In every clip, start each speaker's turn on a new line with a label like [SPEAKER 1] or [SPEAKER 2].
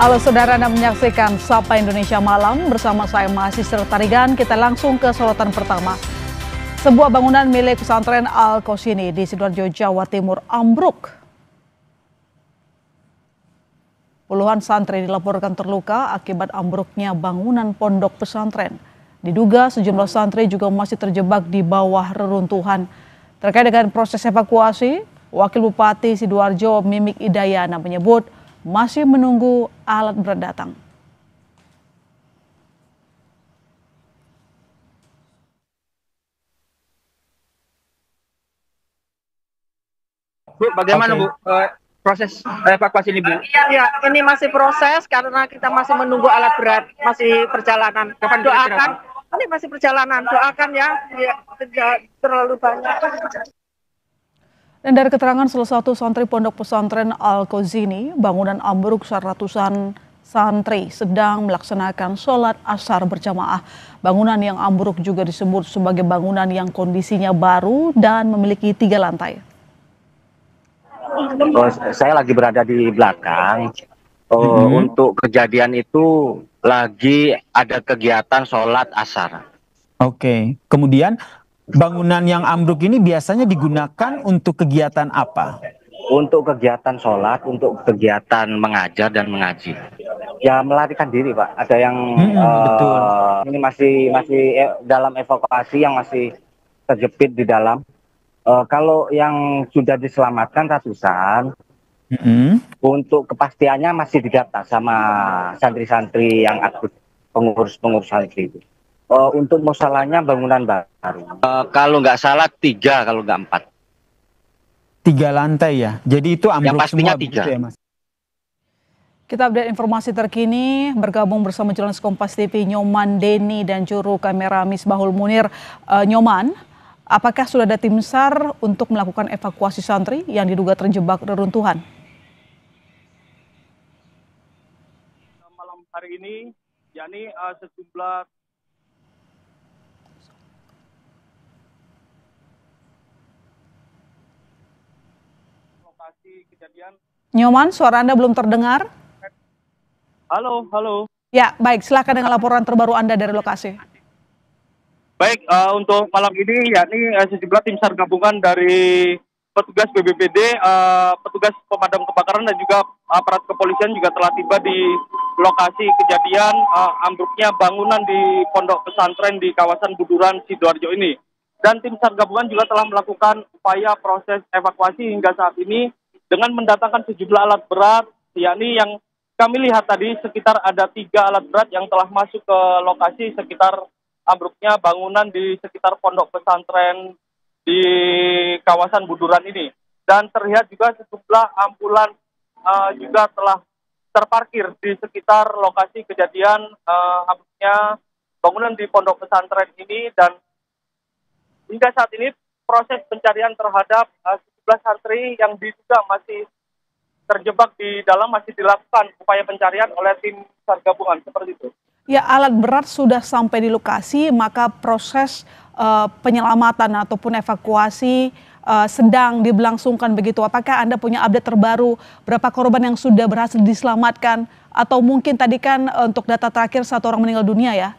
[SPEAKER 1] Halo saudara, Anda menyaksikan Sapa Indonesia Malam bersama saya Mahasiswa Tarigan. Kita langsung ke sorotan pertama. Sebuah bangunan milik pesantren Al-Qasyini di Sidoarjo, Jawa Timur ambruk. Puluhan santri dilaporkan terluka akibat ambruknya bangunan pondok pesantren. Diduga sejumlah santri juga masih terjebak di bawah reruntuhan. Terkait dengan proses evakuasi, Wakil Bupati Sidoarjo Mimik Idayana menyebut masih menunggu alat berat datang.
[SPEAKER 2] Bu, bagaimana Bu proses evakuasi ini Bu?
[SPEAKER 3] Ya, ini masih proses karena kita masih menunggu alat berat, masih perjalanan.
[SPEAKER 2] Kapan
[SPEAKER 3] Doakan, ini masih perjalanan. Doakan ya tidak terlalu banyak.
[SPEAKER 1] Dan dari keterangan salah satu santri pondok pesantren Al-Qasyini, bangunan ambruk saat ratusan santri sedang melaksanakan sholat asar berjamaah. Bangunan yang ambruk juga disebut sebagai bangunan yang kondisinya baru dan memiliki 3 lantai.
[SPEAKER 4] Saya lagi berada di belakang. Untuk kejadian itu lagi ada kegiatan sholat asar.
[SPEAKER 2] Oke, kemudian bangunan yang ambruk ini biasanya digunakan untuk kegiatan apa?
[SPEAKER 4] Untuk kegiatan sholat, untuk kegiatan mengajar dan mengaji. Ya melarikan diri Pak. Ada yang
[SPEAKER 2] betul.
[SPEAKER 4] Ini masih dalam evakuasi, yang masih terjepit di dalam. Kalau yang sudah diselamatkan ratusan, untuk kepastiannya masih didata sama santri-santri yang aktif, pengurus santri itu. Untuk masalahnya bangunan baru. Kalau nggak salah 3, kalau nggak 4.
[SPEAKER 2] 3 lantai ya. Jadi itu ambruk
[SPEAKER 4] yang pastinya
[SPEAKER 2] semua
[SPEAKER 4] 3.
[SPEAKER 2] Ya, Mas?
[SPEAKER 1] Kita update informasi terkini, bergabung bersama jurnalis Kompas TV Nyoman Deni dan juru kamera Misbahul Munir. Nyoman, apakah sudah ada tim SAR untuk melakukan evakuasi santri yang diduga terjebak reruntuhan?
[SPEAKER 5] Malam hari ini, yakni sejumlah lokasi kejadian.
[SPEAKER 1] Nyoman, suara Anda belum terdengar?
[SPEAKER 5] Halo.
[SPEAKER 1] Ya, baik. Silakan dengan laporan terbaru Anda dari lokasi.
[SPEAKER 5] Baik, untuk malam ini yakni sejumlah tim SAR gabungan dari petugas BPBD, petugas pemadam kebakaran dan juga aparat kepolisian juga telah tiba di lokasi kejadian ambruknya bangunan di pondok pesantren di kawasan Buduran, Sidoarjo ini. Dan tim SAR gabungan juga telah melakukan upaya proses evakuasi hingga saat ini dengan mendatangkan sejumlah alat berat, yakni yang kami lihat tadi sekitar ada 3 alat berat yang telah masuk ke lokasi sekitar ambruknya bangunan di sekitar pondok pesantren di kawasan Buduran ini. Dan terlihat juga sejumlah ambulan juga telah terparkir di sekitar lokasi kejadian ambruknya bangunan di pondok pesantren ini. Dan hingga saat ini proses pencarian terhadap sejumlah santri yang diduga masih terjebak di dalam masih dilakukan upaya pencarian oleh tim SAR gabungan seperti itu.
[SPEAKER 1] Ya, alat berat sudah sampai di lokasi, maka proses penyelamatan ataupun evakuasi sedang diberlangsungkan begitu. Apakah Anda punya update terbaru berapa korban yang sudah berhasil diselamatkan? Atau mungkin tadi kan untuk data terakhir 1 orang meninggal dunia ya?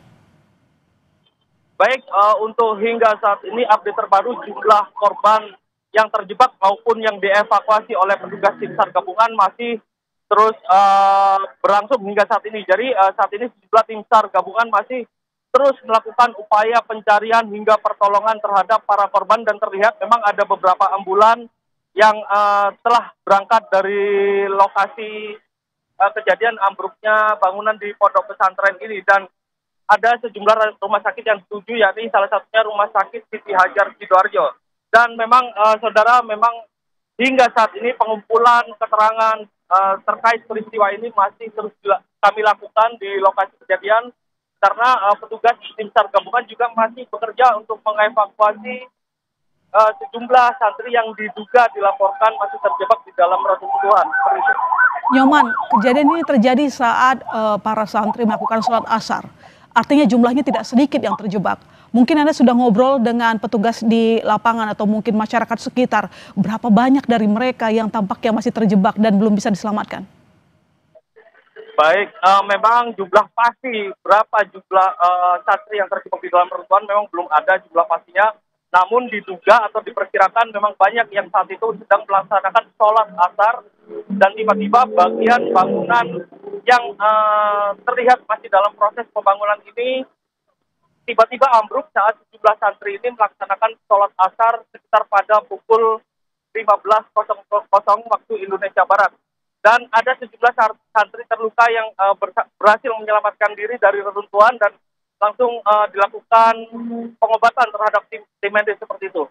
[SPEAKER 5] Baik, untuk hingga saat ini update terbaru jumlah korban yang terjebak maupun yang dievakuasi oleh petugas tim SAR gabungan masih terus berlangsung hingga saat ini. Jadi saat ini sejumlah tim SAR gabungan masih terus melakukan upaya pencarian hingga pertolongan terhadap para korban, dan terlihat memang ada beberapa ambulan yang telah berangkat dari lokasi kejadian ambruknya bangunan di pondok pesantren ini. Dan ada sejumlah rumah sakit yang setuju, yakni salah satunya Rumah Sakit Siti Hajar Sidoarjo. Dan memang saudara, memang hingga saat ini pengumpulan keterangan terkait peristiwa ini masih terus kami lakukan di lokasi kejadian, karena petugas tim SAR gabungan juga masih bekerja untuk mengevakuasi sejumlah santri yang diduga dilaporkan masih terjebak di dalam reruntuhan.
[SPEAKER 1] Nyoman, kejadian ini terjadi saat para santri melakukan sholat asar. Artinya jumlahnya tidak sedikit yang terjebak. Mungkin Anda sudah ngobrol dengan petugas di lapangan atau mungkin masyarakat sekitar. Berapa banyak dari mereka yang tampaknya masih terjebak dan belum bisa diselamatkan?
[SPEAKER 5] Baik, memang jumlah pasti berapa jumlah santri yang terjebak di dalam reruntuhan memang belum ada jumlah pastinya. Namun diduga atau diperkirakan memang banyak yang saat itu sedang melaksanakan sholat asar dan tiba-tiba bagian bangunan yang terlihat masih dalam proses pembangunan ini tiba-tiba ambruk saat sejumlah santri ini melaksanakan sholat asar sekitar pada pukul 15.00 waktu Indonesia Barat. Dan ada sejumlah santri terluka yang berhasil menyelamatkan diri dari reruntuhan dan langsung dilakukan pengobatan terhadap tim medis seperti itu.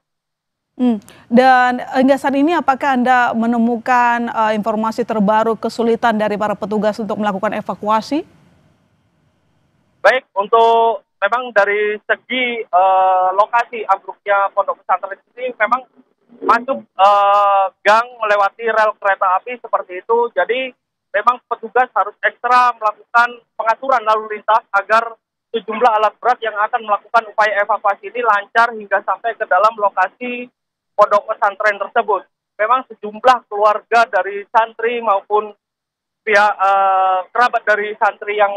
[SPEAKER 1] Dan hingga saat ini apakah Anda menemukan informasi terbaru kesulitan dari para petugas untuk melakukan evakuasi?
[SPEAKER 5] Baik, untuk memang dari segi lokasi ambruknya pondok pesantren ini memang masuk gang melewati rel kereta api seperti itu. Jadi memang petugas harus ekstra melakukan pengaturan lalu lintas agar sejumlah alat berat yang akan melakukan upaya evakuasi ini lancar hingga sampai ke dalam lokasi pondok pesantren tersebut. Memang sejumlah keluarga dari santri maupun pihak kerabat dari santri yang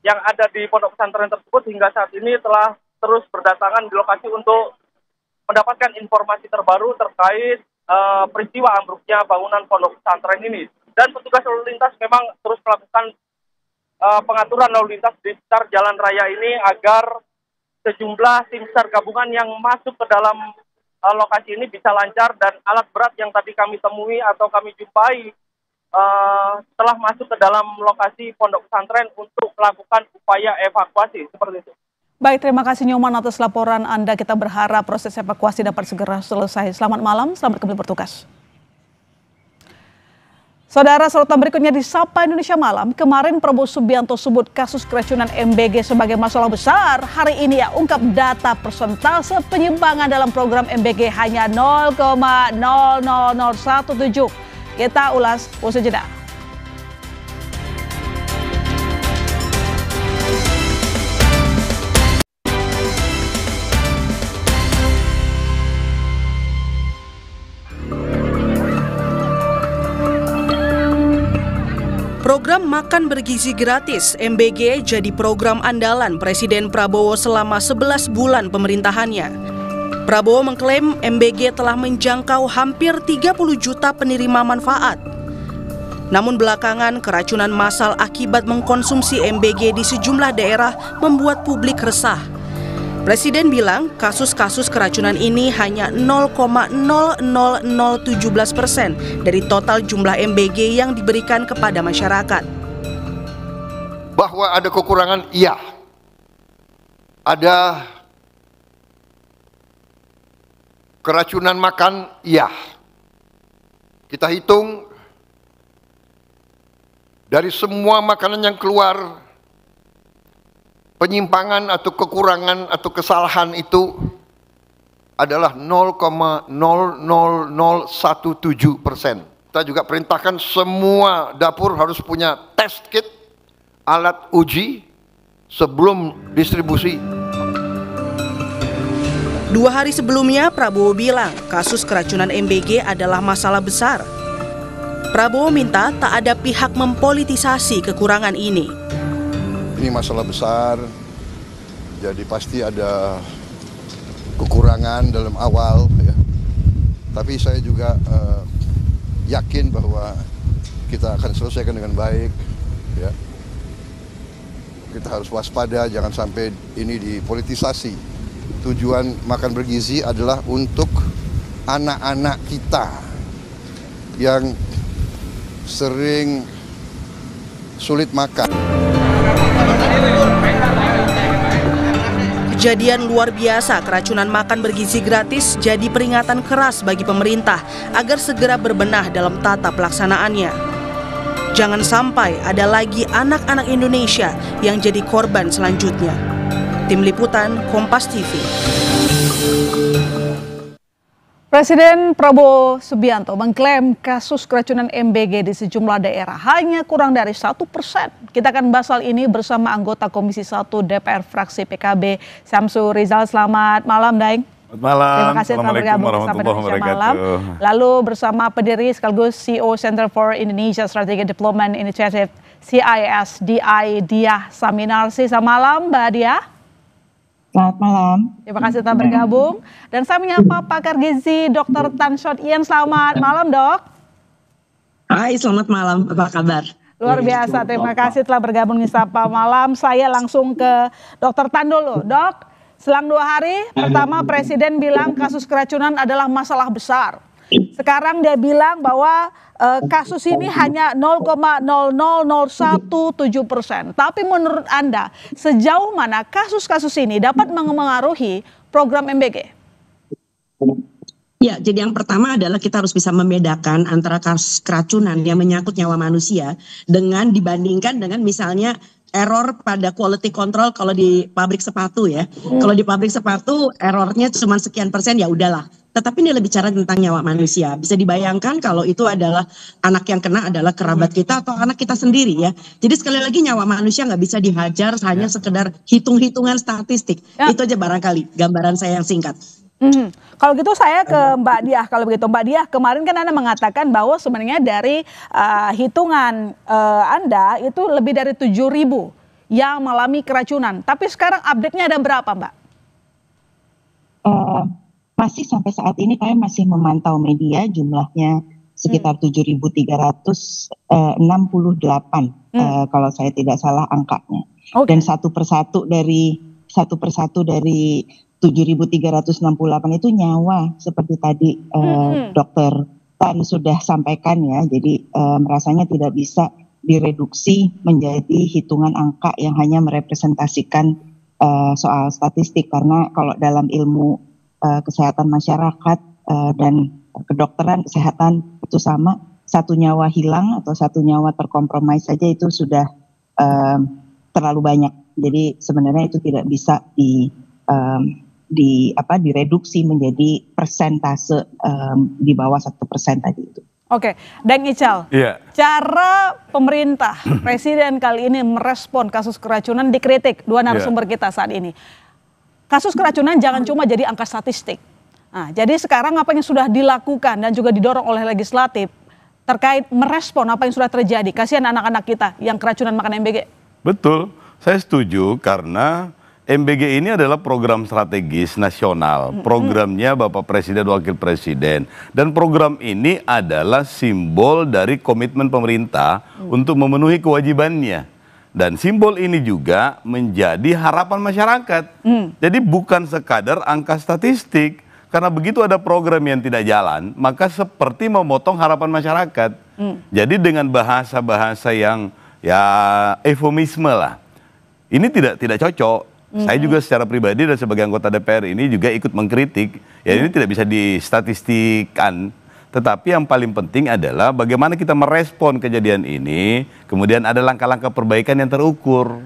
[SPEAKER 5] ada di pondok pesantren tersebut hingga saat ini telah terus berdatangan di lokasi untuk mendapatkan informasi terbaru terkait peristiwa ambruknya bangunan pondok pesantren ini. Dan petugas lalu lintas memang terus melakukan pengaturan lalu lintas di sekitar jalan raya ini agar sejumlah tim SAR gabungan yang masuk ke dalam lokasi ini bisa lancar, dan alat berat yang tadi kami temui atau kami jumpai telah masuk ke dalam lokasi pondok pesantren untuk melakukan upaya evakuasi seperti itu.
[SPEAKER 1] Baik, terima kasih Nyoman atas laporan Anda. Kita berharap proses evakuasi dapat segera selesai. Selamat malam, selamat kembali bertugas. Saudara, sorotan berikutnya di Sapa Indonesia Malam. Kemarin Prabowo Subianto sebut kasus keracunan MBG sebagai masalah besar. Hari ini ya ungkap data persentase penyimpangan dalam program MBG hanya 0,00017. Kita ulas usai jeda.
[SPEAKER 6] Program Makan Bergizi Gratis (MBG) jadi program andalan Presiden Prabowo selama 11 bulan pemerintahannya. Prabowo mengklaim MBG telah menjangkau hampir 30 juta penerima manfaat. Namun belakangan keracunan massal akibat mengkonsumsi MBG di sejumlah daerah membuat publik resah. Presiden bilang kasus-kasus keracunan ini hanya 0,00017% dari total jumlah MBG yang diberikan kepada masyarakat.
[SPEAKER 7] Bahwa ada kekurangan, iya. Ada keracunan makan, iya. Kita hitung dari semua makanan yang keluar, penyimpangan atau kekurangan atau kesalahan itu adalah 0,00017%. Kita juga perintahkan semua dapur harus punya test kit, alat uji sebelum distribusi.
[SPEAKER 6] 2 hari sebelumnya Prabowo bilang kasus keracunan MBG adalah masalah besar. Prabowo minta tak ada pihak mempolitisasi kekurangan ini.
[SPEAKER 7] Ini masalah besar, jadi pasti ada kekurangan dalam awal, ya. Tapi saya juga yakin bahwa kita akan selesaikan dengan baik, ya. Kita harus waspada, jangan sampai ini dipolitisasi. Tujuan makan bergizi adalah untuk anak-anak kita yang sering sulit makan.
[SPEAKER 6] Kejadian luar biasa keracunan makan bergizi gratis jadi peringatan keras bagi pemerintah agar segera berbenah dalam tata pelaksanaannya. Jangan sampai ada lagi anak-anak Indonesia yang jadi korban selanjutnya. Tim Liputan Kompas TV.
[SPEAKER 1] Presiden Prabowo Subianto mengklaim kasus keracunan MBG di sejumlah daerah hanya kurang dari 1%. Kita akan bahas hal ini bersama anggota Komisi 1 DPR fraksi PKB Syamsul Rizal. Selamat malam, Daeng.
[SPEAKER 8] Selamat malam.
[SPEAKER 1] Terima kasih telah bergabung bersama Indonesia Malam. Lalu bersama pendiri sekaligus CEO Center for Indonesia Strategic Development Initiative CISDI Diah Saminarsi. Selamat malam Mbak Diah.
[SPEAKER 8] Selamat malam.
[SPEAKER 1] Terima kasih telah bergabung. Dan saya menyapa pakar gizi Dr. Tan Shot Ien. Selamat malam Dok.
[SPEAKER 8] Hai, selamat malam. Apa kabar?
[SPEAKER 1] Luar biasa, terima kasih telah bergabung di Sapa Malam. Saya langsung ke Dr. Tan dulu. Dok, selang 2 hari, pertama Presiden bilang kasus keracunan adalah masalah besar. Sekarang dia bilang bahwa kasus ini hanya 0,00017%. Tapi menurut Anda, sejauh mana kasus-kasus ini dapat mengaruhi program MBG?
[SPEAKER 8] Ya, jadi yang pertama adalah kita harus bisa membedakan antara kasus keracunan yang menyangkut nyawa manusia dengan dibandingkan dengan misalnya error pada quality control kalau di pabrik sepatu ya. Kalau di pabrik sepatu errornya cuma sekian persen ya udahlah. Tetapi ini lebih bicara tentang nyawa manusia. Bisa dibayangkan kalau itu adalah anak yang kena adalah kerabat kita atau anak kita sendiri ya. Jadi sekali lagi nyawa manusia nggak bisa dihajar hanya sekedar hitung-hitungan statistik. Itu aja barangkali gambaran saya yang singkat.
[SPEAKER 1] Kalau gitu saya ke Mbak Diah. Kalau begitu Mbak Diah, kemarin kan Anda mengatakan bahwa sebenarnya dari hitungan Anda itu lebih dari 7.000 yang mengalami keracunan. Tapi sekarang update-nya ada berapa Mbak?
[SPEAKER 8] Masih sampai saat ini kami masih memantau media, jumlahnya sekitar 7.368 kalau saya tidak salah angkanya. Dan satu persatu dari 7.368 itu nyawa seperti tadi Dokter Tan sudah sampaikan ya. Jadi rasanya tidak bisa direduksi menjadi hitungan angka yang hanya merepresentasikan soal statistik, karena kalau dalam ilmu kesehatan masyarakat dan kedokteran kesehatan itu sama, satu nyawa hilang atau satu nyawa terkompromis saja itu sudah terlalu banyak. Jadi sebenarnya itu tidak bisa direduksi menjadi persentase di bawah 1% tadi itu.
[SPEAKER 1] Oke, Deng Ical, cara pemerintah Presiden kali ini merespon kasus keracunan dikritik dua narasumber kita saat ini. Kasus keracunan jangan cuma jadi angka statistik. Nah, jadi sekarang apa yang sudah dilakukan dan juga didorong oleh legislatif terkait merespon apa yang sudah terjadi? Kasihan anak-anak kita yang keracunan makan MBG.
[SPEAKER 9] Betul, saya setuju karena MBG ini adalah program strategis nasional, programnya Bapak Presiden, Wakil Presiden. Dan program ini adalah simbol dari komitmen pemerintah untuk memenuhi kewajibannya. Dan simbol ini juga menjadi harapan masyarakat. Jadi bukan sekadar angka statistik. Karena begitu ada program yang tidak jalan, maka seperti memotong harapan masyarakat. Jadi dengan bahasa-bahasa yang ya eufemisme lah. Ini tidak cocok. Saya juga secara pribadi dan sebagai anggota DPR ini juga ikut mengkritik. Ya ini tidak bisa distatistikkan. Tetapi yang paling penting adalah bagaimana kita merespon kejadian ini. Kemudian ada langkah-langkah perbaikan yang terukur.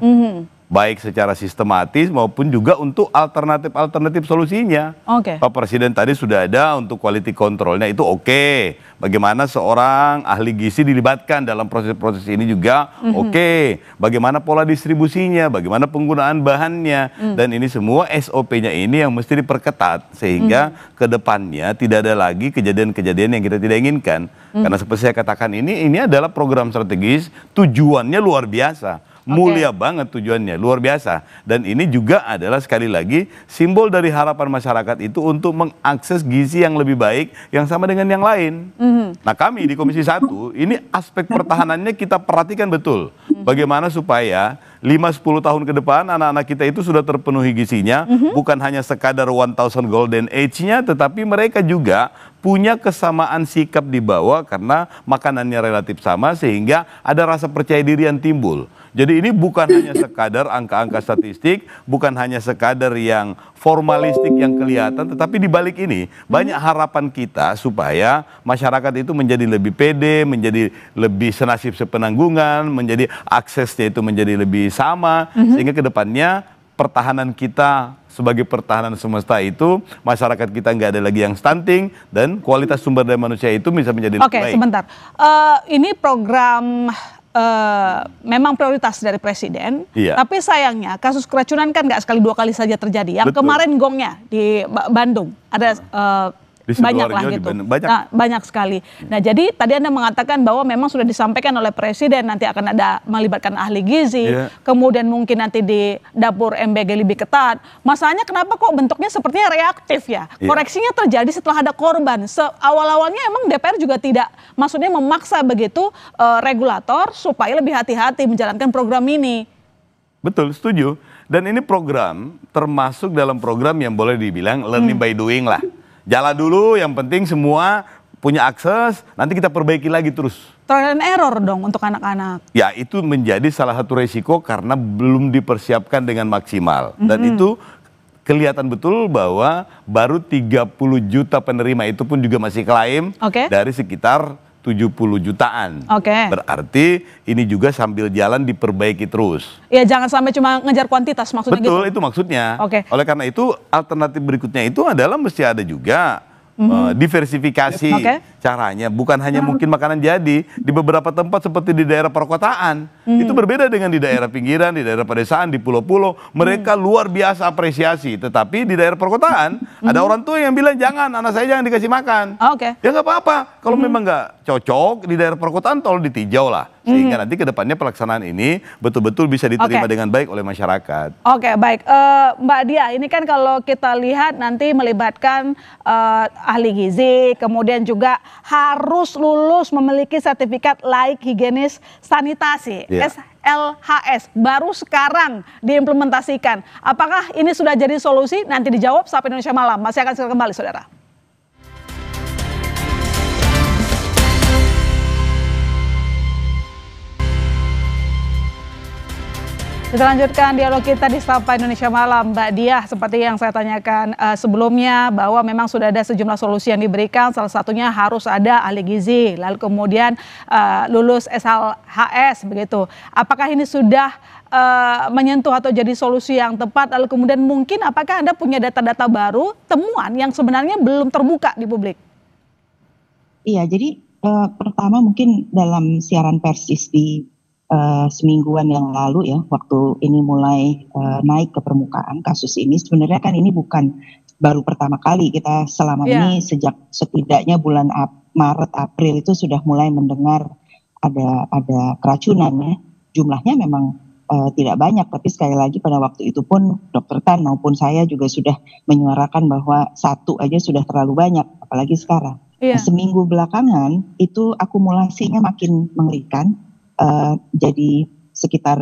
[SPEAKER 9] Baik secara sistematis maupun juga untuk alternatif solusinya. Pak Presiden tadi sudah ada untuk quality controlnya itu oke. Bagaimana seorang ahli gizi dilibatkan dalam proses-proses ini juga oke. Bagaimana pola distribusinya, bagaimana penggunaan bahannya. Dan ini semua SOP-nya ini yang mesti diperketat. Sehingga ke depannya tidak ada lagi kejadian-kejadian yang kita tidak inginkan. Karena seperti saya katakan ini adalah program strategis, tujuannya luar biasa. Mulia banget tujuannya, luar biasa. Dan ini juga adalah sekali lagi simbol dari harapan masyarakat itu untuk mengakses gizi yang lebih baik yang sama dengan yang lain. Nah kami di Komisi 1 ini aspek pertahanannya kita perhatikan betul. Bagaimana supaya 5-10 tahun ke depan anak-anak kita itu sudah terpenuhi gizinya. Bukan hanya sekadar 1000 golden age-nya, tetapi mereka juga punya kesamaan sikap di bawah karena makanannya relatif sama sehingga ada rasa percaya diri yang timbul. Jadi ini bukan hanya sekadar angka-angka statistik, bukan hanya sekadar yang formalistik yang kelihatan, tetapi di balik ini banyak harapan kita supaya masyarakat itu menjadi lebih pede, menjadi lebih senasib sepenanggungan, menjadi aksesnya itu menjadi lebih sama, sehingga kedepannya pertahanan kita sebagai pertahanan semesta itu, masyarakat kita nggak ada lagi yang stunting, dan kualitas sumber daya manusia itu bisa menjadi lebih baik. Oke,
[SPEAKER 1] sebentar. Ini program memang prioritas dari Presiden, tapi sayangnya kasus keracunan kan nggak sekali dua kali saja terjadi. Yang kemarin gongnya di Bandung, ada
[SPEAKER 9] Di
[SPEAKER 1] banyak lah
[SPEAKER 9] Sidoarjo,
[SPEAKER 1] gitu.
[SPEAKER 9] banyak.
[SPEAKER 1] Nah, banyak sekali. Nah, jadi tadi Anda mengatakan bahwa memang sudah disampaikan oleh Presiden nanti akan ada melibatkan ahli gizi, kemudian mungkin nanti di dapur MBG lebih ketat. Masalahnya kenapa kok bentuknya sepertinya reaktif ya? Koreksinya terjadi setelah ada korban. Awal-awalnya emang DPR juga tidak, maksudnya memaksa begitu regulator supaya lebih hati-hati menjalankan program ini.
[SPEAKER 9] Betul, setuju. Dan ini program termasuk dalam program yang boleh dibilang learning by doing lah. Jalan dulu, yang penting semua punya akses, nanti kita perbaiki lagi terus.
[SPEAKER 1] Trial and error dong untuk anak-anak.
[SPEAKER 9] Ya, itu menjadi salah satu resiko karena belum dipersiapkan dengan maksimal. Dan itu kelihatan betul bahwa baru 30 juta penerima, itu pun juga masih klaim dari sekitar 70 jutaan. Berarti ini juga sambil jalan diperbaiki terus.
[SPEAKER 1] Ya, jangan sampai cuma ngejar kuantitas maksudnya.
[SPEAKER 9] Betul,
[SPEAKER 1] gitu.
[SPEAKER 9] itu maksudnya. Oleh karena itu alternatif berikutnya itu adalah mesti ada juga diversifikasi caranya. Bukan hanya mungkin makanan jadi. Di beberapa tempat seperti di daerah perkotaan, itu berbeda dengan di daerah pinggiran, di daerah pedesaan, di pulau-pulau. Mereka luar biasa apresiasi. Tetapi di daerah perkotaan, ada orang tua yang bilang, jangan, anak saya jangan dikasih makan. Ya nggak apa-apa. Kalau memang nggak cocok, di daerah perkotaan tolong ditinjau lah. Sehingga nanti ke depannya pelaksanaan ini betul-betul bisa diterima dengan baik oleh masyarakat.
[SPEAKER 1] Baik. Mbak Dia, ini kan kalau kita lihat nanti melibatkan ahli gizi, kemudian juga harus lulus memiliki sertifikat layak higienis sanitasi, SLHS, baru sekarang diimplementasikan. Apakah ini sudah jadi solusi? Nanti dijawab Sapa Indonesia Malam. Masih akan segera kembali, saudara. Kita lanjutkan dialog kita di Sapa Indonesia Malam. Mbak Diah, seperti yang saya tanyakan sebelumnya, bahwa memang sudah ada sejumlah solusi yang diberikan, salah satunya harus ada ahli gizi, lalu kemudian lulus SLHS begitu. Apakah ini sudah menyentuh atau jadi solusi yang tepat, lalu kemudian mungkin apakah Anda punya data-data baru, temuan yang sebenarnya belum terbuka di publik?
[SPEAKER 10] Iya, jadi pertama mungkin dalam siaran persis di semingguan yang lalu ya, waktu ini mulai naik ke permukaan kasus ini, sebenarnya kan ini bukan baru pertama kali, kita selama ini sejak setidaknya bulan Maret April itu sudah mulai mendengar ada keracunan ya. Jumlahnya memang tidak banyak, tapi sekali lagi pada waktu itu pun Dr. Tan maupun saya juga sudah menyuarakan bahwa satu aja sudah terlalu banyak, apalagi sekarang. Nah, seminggu belakangan itu akumulasinya makin mengerikan. Jadi sekitar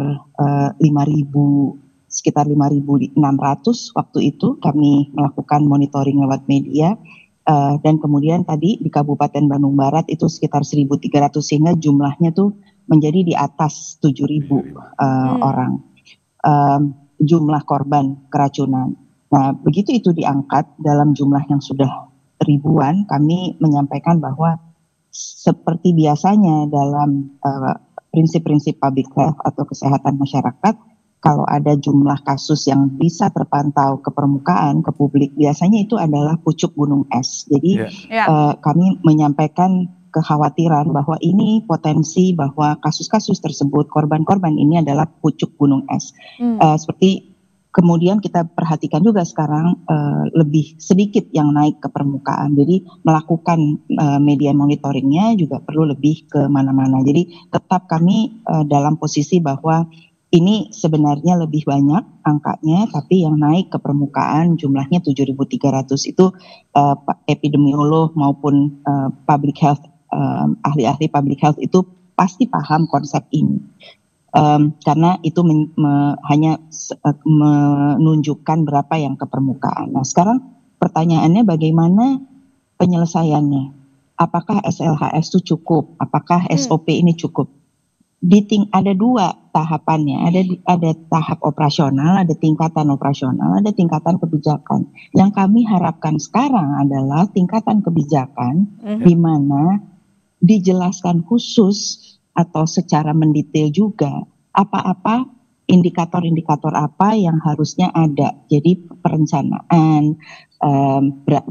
[SPEAKER 10] 5.600 waktu itu kami melakukan monitoring lewat media, dan kemudian tadi di Kabupaten Bandung Barat itu sekitar 1.300, sehingga jumlahnya tuh menjadi di atas 7.000 orang jumlah korban keracunan. Nah, begitu itu diangkat dalam jumlah yang sudah ribuan, kami menyampaikan bahwa seperti biasanya dalam prinsip-prinsip public health atau kesehatan masyarakat, kalau ada jumlah kasus yang bisa terpantau ke permukaan, ke publik, biasanya itu adalah pucuk gunung es. Jadi kami menyampaikan kekhawatiran bahwa ini potensi bahwa kasus-kasus tersebut, korban-korban ini adalah pucuk gunung es. Seperti kemudian kita perhatikan juga sekarang lebih sedikit yang naik ke permukaan. Jadi melakukan media monitoringnya juga perlu lebih ke mana-mana. Jadi tetap kami dalam posisi bahwa ini sebenarnya lebih banyak angkanya, tapi yang naik ke permukaan jumlahnya 7.300 itu epidemiolog maupun public health, ahli-ahli public health itu pasti paham konsep ini. Karena itu hanya menunjukkan berapa yang ke permukaan. Nah, sekarang pertanyaannya bagaimana penyelesaiannya? Apakah SLHS itu cukup? Apakah SOP ini cukup? Ada dua tahapannya, ada tahap operasional, ada tingkatan operasional, ada tingkatan kebijakan. Yang kami harapkan sekarang adalah tingkatan kebijakan di mana dijelaskan khusus atau secara mendetail juga apa-apa indikator-indikator apa yang harusnya ada. Jadi perencanaan,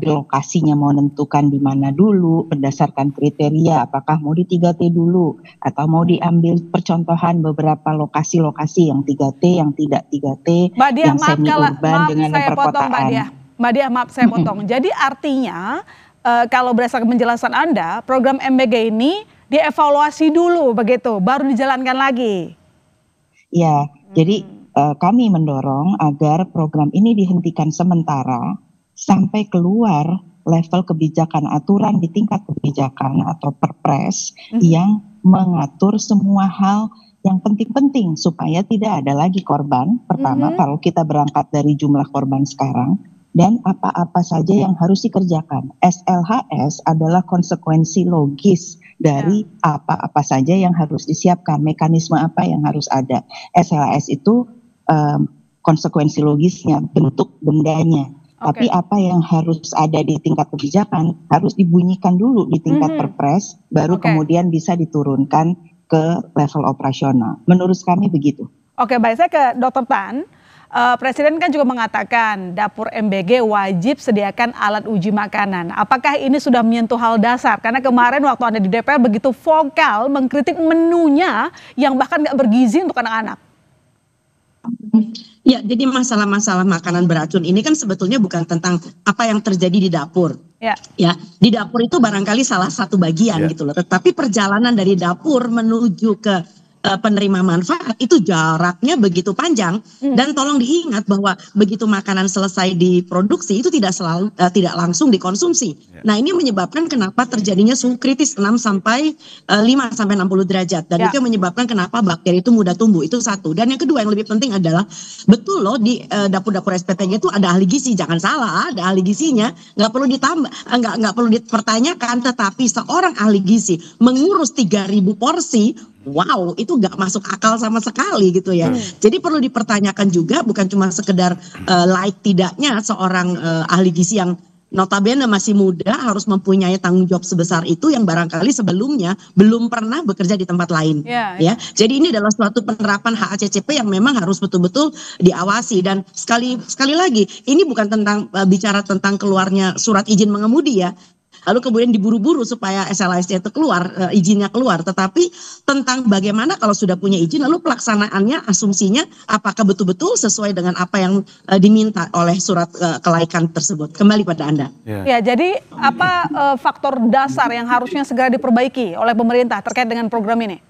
[SPEAKER 10] lokasinya mau menentukan di mana dulu berdasarkan kriteria, apakah mau di 3T dulu atau mau diambil percontohan beberapa lokasi-lokasi yang 3T, yang tidak 3T,
[SPEAKER 1] Mbak Diah,
[SPEAKER 10] yang semi urban dengan
[SPEAKER 1] saya
[SPEAKER 10] perkotaan.
[SPEAKER 1] Mbak Diah, maaf saya potong. Jadi artinya kalau berdasarkan penjelasan Anda, program MBG ini dievaluasi dulu begitu, baru dijalankan lagi.
[SPEAKER 10] Ya, jadi kami mendorong agar program ini dihentikan sementara sampai keluar level kebijakan aturan di tingkat kebijakan atau perpres yang mengatur semua hal yang penting-penting supaya tidak ada lagi korban. Pertama, kalau kita berangkat dari jumlah korban sekarang dan apa-apa saja yang harus dikerjakan. SLHS adalah konsekuensi logis dari apa-apa saja yang harus disiapkan, mekanisme apa yang harus ada. SLHS itu konsekuensi logisnya, bentuk bendanya. Tapi apa yang harus ada di tingkat kebijakan harus dibunyikan dulu di tingkat perpres, baru kemudian bisa diturunkan ke level operasional. Menurut kami begitu.
[SPEAKER 1] Oke, baik, saya ke Dr. Tan. Presiden kan juga mengatakan dapur MBG wajib sediakan alat uji makanan. Apakah ini sudah menyentuh hal dasar? Karena kemarin waktu Anda di DPR begitu vokal mengkritik menunya yang bahkan nggak bergizi untuk anak-anak.
[SPEAKER 8] Ya, jadi masalah-masalah makanan beracun ini kan sebetulnya bukan tentang apa yang terjadi di dapur. Ya, di dapur itu barangkali salah satu bagian gitu loh. Tetapi perjalanan dari dapur menuju ke penerima manfaat itu jaraknya begitu panjang dan tolong diingat bahwa begitu makanan selesai diproduksi itu tidak langsung dikonsumsi. Nah, ini menyebabkan kenapa terjadinya suhu kritis 6 sampai 5 sampai 60 derajat dan itu menyebabkan kenapa bakteri itu mudah tumbuh. Itu satu. Dan yang kedua yang lebih penting adalah betul loh di dapur-dapur SPTG itu ada ahli gizi, jangan salah, ada ahli gizinya, nggak perlu ditambah, nggak perlu dipertanyakan, tetapi seorang ahli gizi mengurus 3.000 porsi. Wow, itu gak masuk akal sama sekali gitu ya. Jadi perlu dipertanyakan juga, bukan cuma sekedar laik tidaknya seorang ahli gizi yang notabene masih muda harus mempunyai tanggung jawab sebesar itu yang barangkali sebelumnya belum pernah bekerja di tempat lain. Ya, jadi ini adalah suatu penerapan HACCP yang memang harus betul-betul diawasi. Dan sekali lagi, ini bukan tentang bicara tentang keluarnya surat izin mengemudi ya. Lalu kemudian diburu-buru supaya SLHS itu keluar, izinnya keluar. Tetapi tentang bagaimana kalau sudah punya izin, lalu pelaksanaannya, asumsinya apakah betul-betul sesuai dengan apa yang diminta oleh surat kelaikan tersebut. Kembali pada Anda.
[SPEAKER 1] Ya, jadi apa faktor dasar yang harusnya segera diperbaiki oleh pemerintah terkait dengan program ini?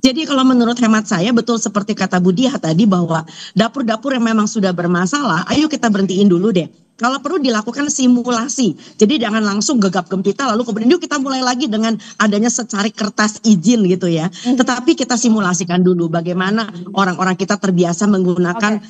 [SPEAKER 8] Jadi kalau menurut hemat saya betul seperti kata Budiah tadi bahwa dapur-dapur yang memang sudah bermasalah, ayo kita berhentiin dulu deh. Kalau perlu dilakukan simulasi, jadi jangan langsung gegap gempita lalu kemudian yuk kita mulai lagi dengan adanya secari kertas izin gitu ya. Tetapi kita simulasikan dulu bagaimana orang-orang kita terbiasa menggunakan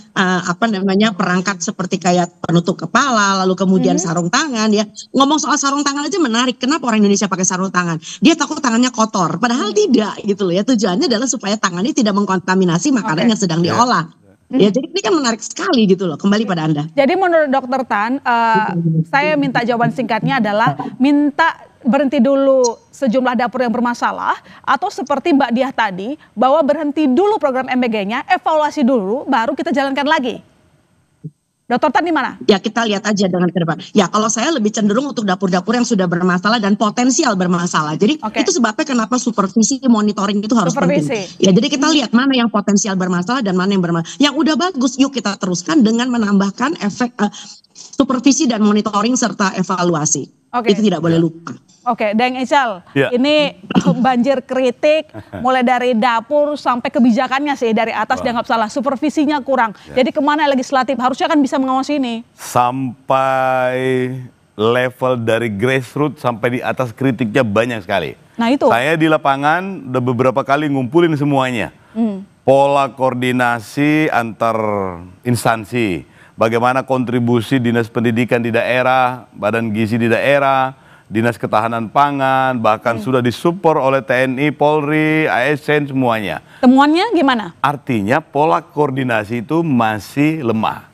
[SPEAKER 8] perangkat seperti kayak penutup kepala, lalu kemudian sarung tangan ya. Ngomong soal sarung tangan aja menarik. Kenapa orang Indonesia pakai sarung tangan? Dia takut tangannya kotor, padahal tidak gitu loh ya. Tujuannya adalah supaya tangannya tidak mengkontaminasi makanan yang sedang diolah. Ya, jadi ini kan menarik sekali gitu loh. Kembali pada Anda.
[SPEAKER 1] Jadi menurut Dr. Tan, saya minta jawaban singkatnya adalah minta berhenti dulu sejumlah dapur yang bermasalah atau seperti Mbak Diah tadi bahwa berhenti dulu program MBG-nya, evaluasi dulu, baru kita jalankan lagi. Dr. Tan di mana?
[SPEAKER 8] Ya kita lihat aja dengan ke depan. Ya kalau saya lebih cenderung untuk dapur-dapur yang sudah bermasalah dan potensial bermasalah. Jadi itu sebabnya kenapa supervisi monitoring itu harus penting. Ya jadi kita lihat mana yang potensial bermasalah dan mana yang bermasalah. Yang udah bagus yuk kita teruskan dengan menambahkan efek supervisi dan monitoring serta evaluasi. Itu tidak boleh lupa.
[SPEAKER 1] Deng Ical, ini banjir kritik mulai dari dapur sampai kebijakannya sih dari atas dianggap salah, supervisinya kurang. Jadi kemana legislatif harusnya kan bisa mengawasi ini?
[SPEAKER 9] Sampai level dari grassroots sampai di atas kritiknya banyak sekali.
[SPEAKER 1] Nah itu.
[SPEAKER 9] Saya di lapangan udah beberapa kali ngumpulin semuanya. Pola koordinasi antar instansi, bagaimana kontribusi dinas pendidikan di daerah, badan gizi di daerah, dinas ketahanan pangan, bahkan sudah disupport oleh TNI, Polri, ASN semuanya.
[SPEAKER 1] Temuannya gimana?
[SPEAKER 9] Artinya pola koordinasi itu masih lemah.